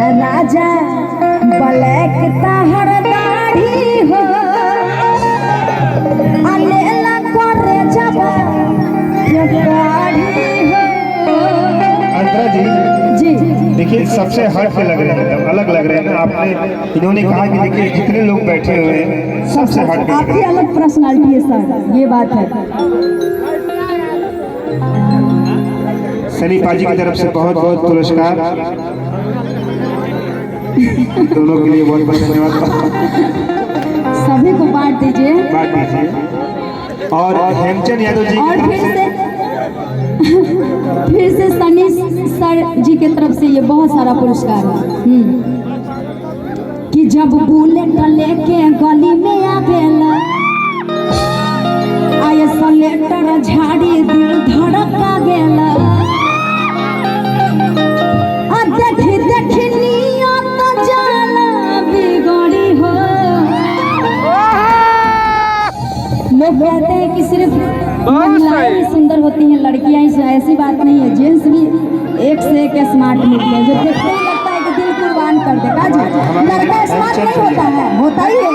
राजा black तहर दाढ़ी हो अलेला करे जबा अंतरा जी देखिए सबसे हट के लग रहे हैं, एकदम अलग लग रहे हैं ना। आपने इन्होंने कहा कि देखिए जितने लोग बैठे हुए हैं सबसे हट के आपकी अलग पर्सनालिटी है सर, ये बात है। सनी पाजी की तरफ से बहुत बहुत पुरस्कार दोनों के लिए बहुत बहुत धन्यवाद। सभी को बांट दीजिए, बांट दीजिए। और हेमचंद यादव जी और फिर से सनी सर जी के तरफ से ये बहुत सारा पुरस्कार है। कि जब बुलेट लेके गली में आवेला आए सलेटर झाड़ी दिल धड़का गेला आ देखी देखी नियत जाला बिगड़ी हो। लोग कहते हैं कि सिर्फ महिलाएं ही सुंदर होती हैं, लड़कियां ही। ऐसी बात नहीं है, जेंट्स भी एक से एक स्मार्ट निकले जो देखते ही लगता है कि दिल कुर्बान कर देगा जी। लड़का स्मार्ट नहीं होता है, होता ही है।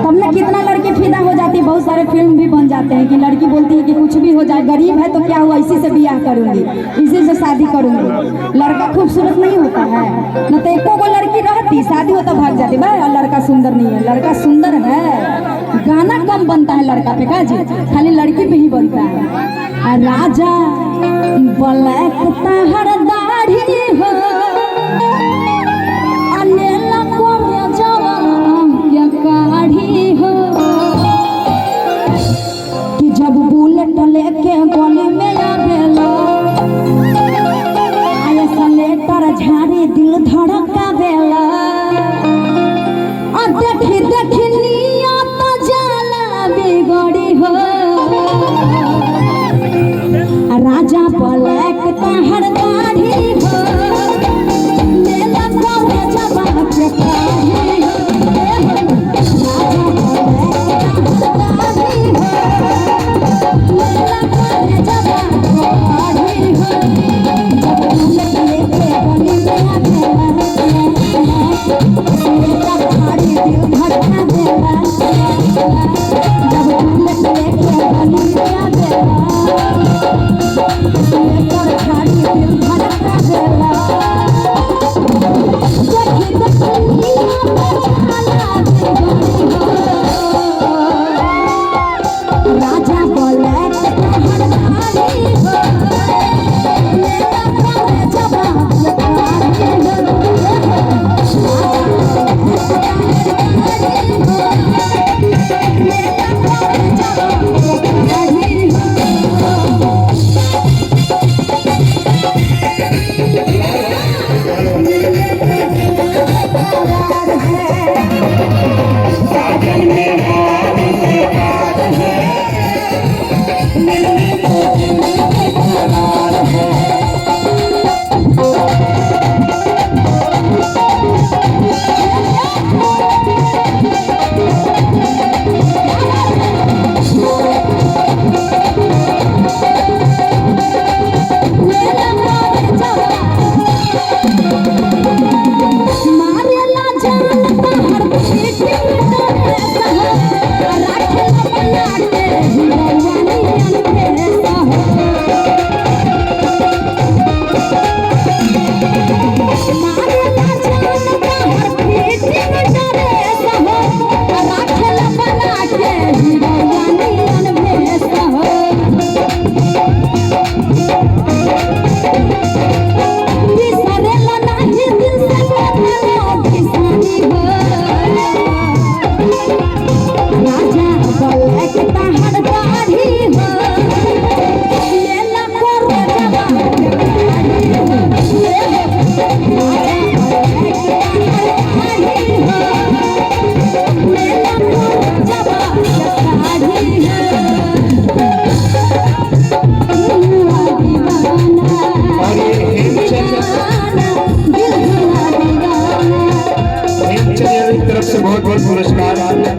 तुमने कितना लड़के फिदा हो जाती है, बहुत सारे फिल्म भी बन जाते हैं कि लड़की बोलती है कि कुछ भी हो जाए, गरीब है तो क्या हुआ, इसी से ब्याह करूंगी, इसी से शादी करूंगी। लड़का खूबसूरत नहीं होता है न, तो एको को लड़की रहती शादी होता भाग जाती भाई, और लड़का सुंदर नहीं है। लड़का सुंदर है, गाना कम बनता है लड़का पे का जी, खाली लड़की पे ही बनता है। राजा ब्लैक तहर दाढ़ी हो अनेला करे जवान के काढ़ी हो। कि जब बुलेट लेके गली में आवेला आए सलेटर झाड़ी दिल धड़का बेला और देखी देखी नियत जाला बिगड़ी हो। राजा ब्लैक तहर दाढ़ी हो लेला करे जवान के काढ़ी हो। तरफ से बहुत बहुत पुरस्कार।